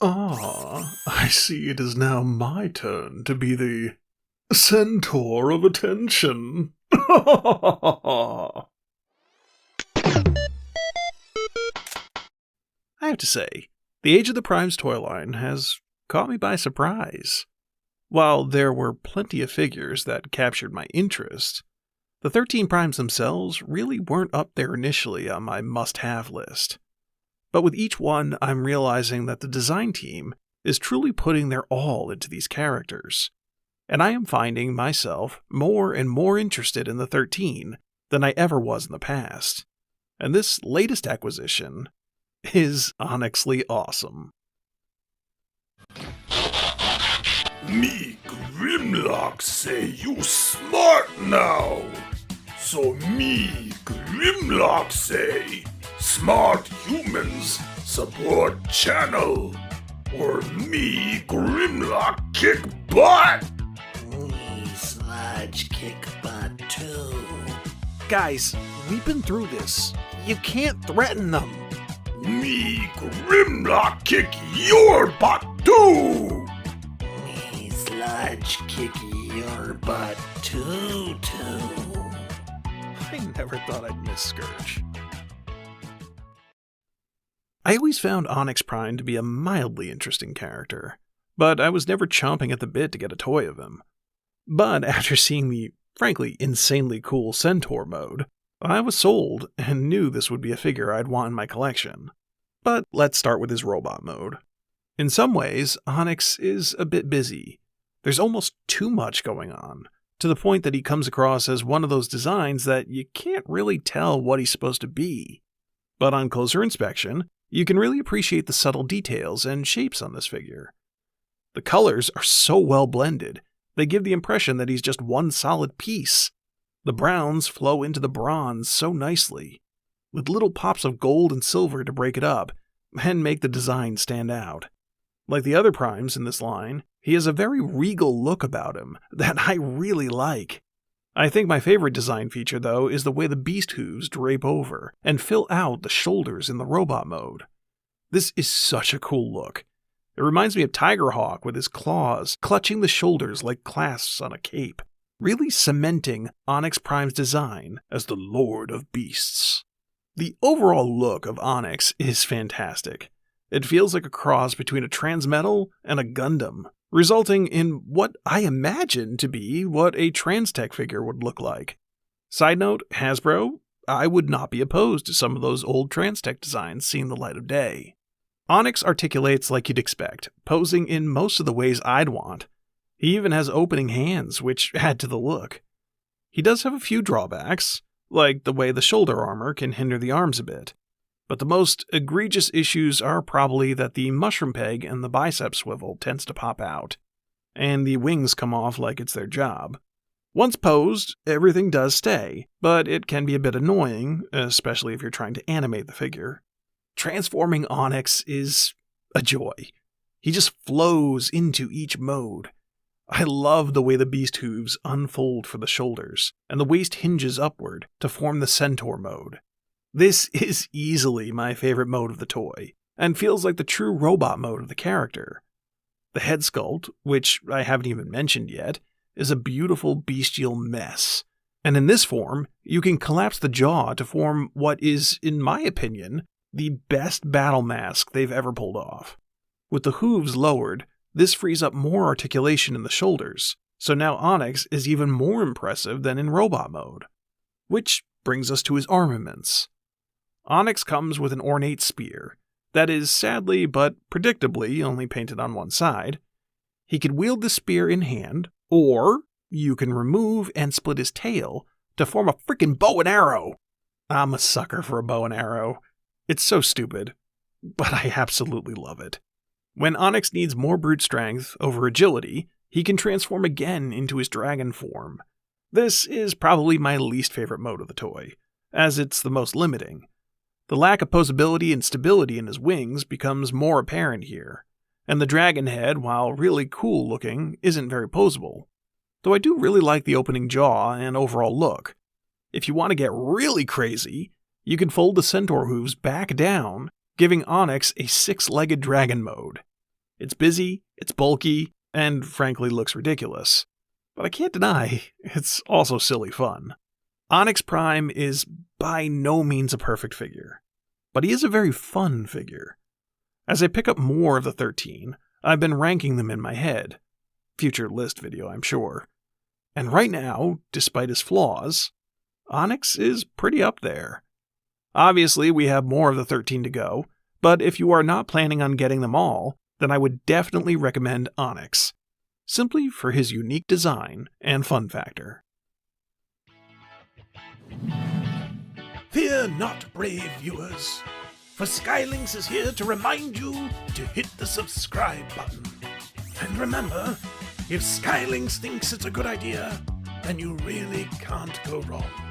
Ah, I see it is now my turn to be the Centaur of attention. I have to say, the Age of the Primes toy line has caught me by surprise. While there were plenty of figures that captured my interest, the 13 Primes themselves really weren't up there initially on my must-have list. But with each one, I'm realizing that the design team is truly putting their all into these characters, and I am finding myself more and more interested in the 13 than I ever was in the past. And this latest acquisition is Onyxly awesome. Me Grimlock say you smart now. So me Grimlock say smart humans support channel. Or me Grimlock kick butt. Me Sludge kick butt too. Guys, we've been through this. You can't threaten them. Me Grimlock kick your butt too. Me Sludge kick your butt too. I never thought I'd miss Scourge. I always found Onyx Prime to be a mildly interesting character, but I was never chomping at the bit to get a toy of him. But after seeing the, frankly, insanely cool Centaur mode, I was sold and knew this would be a figure I'd want in my collection. But let's start with his robot mode. In some ways, Onyx is a bit busy. There's almost too much going on, to the point that he comes across as one of those designs that you can't really tell what he's supposed to be. But on closer inspection, you can really appreciate the subtle details and shapes on this figure. The colors are so well blended, they give the impression that he's just one solid piece. The browns flow into the bronze so nicely, with little pops of gold and silver to break it up and make the design stand out. Like the other primes in this line, he has a very regal look about him that I really like. I think my favorite design feature, though, is the way the beast hooves drape over and fill out the shoulders in the robot mode. This is such a cool look. It reminds me of Tigerhawk with his claws clutching the shoulders like clasps on a cape, really cementing Onyx Prime's design as the Lord of Beasts. The overall look of Onyx is fantastic. It feels like a cross between a Transmetal and a Gundam, resulting in what I imagine to be what a Transtech figure would look like. Side note, Hasbro, I would not be opposed to some of those old Transtech designs seeing the light of day. Onyx articulates like you'd expect, posing in most of the ways I'd want. He even has opening hands, which add to the look. He does have a few drawbacks, like the way the shoulder armor can hinder the arms a bit. But the most egregious issues are probably that the mushroom peg and the bicep swivel tends to pop out, and the wings come off like it's their job. Once posed, everything does stay, but it can be a bit annoying, especially if you're trying to animate the figure. Transforming Onyx is a joy. He just flows into each mode. I love the way the beast hooves unfold for the shoulders, and the waist hinges upward to form the Centaur mode. This is easily my favorite mode of the toy, and feels like the true robot mode of the character. The head sculpt, which I haven't even mentioned yet, is a beautiful bestial mess. And in this form, you can collapse the jaw to form what is, in my opinion, the best battle mask they've ever pulled off. With the hooves lowered, this frees up more articulation in the shoulders, so now Onyx is even more impressive than in robot mode. Which brings us to his armaments. Onyx comes with an ornate spear, that is sadly but predictably only painted on one side. He can wield the spear in hand, or you can remove and split his tail to form a freaking bow and arrow. I'm a sucker for a bow and arrow. It's so stupid, but I absolutely love it. When Onyx needs more brute strength over agility, he can transform again into his dragon form. This is probably my least favorite mode of the toy, as it's the most limiting. The lack of posability and stability in his wings becomes more apparent here, and the dragon head, while really cool looking, isn't very posable. Though I do really like the opening jaw and overall look. If you want to get really crazy, you can fold the Centaur hooves back down, giving Onyx a 6-legged dragon mode. It's busy, it's bulky, and frankly looks ridiculous. But I can't deny, it's also silly fun. Onyx Prime is by no means a perfect figure, but he is a very fun figure. As I pick up more of the 13, I've been ranking them in my head. Future list video, I'm sure. And right now, despite his flaws, Onyx is pretty up there. Obviously, we have more of the 13 to go, but if you are not planning on getting them all, then I would definitely recommend Onyx, simply for his unique design and fun factor. Fear not, brave viewers, for Skylynx is here to remind you to hit the subscribe button. And remember, if Skylynx thinks it's a good idea, then you really can't go wrong.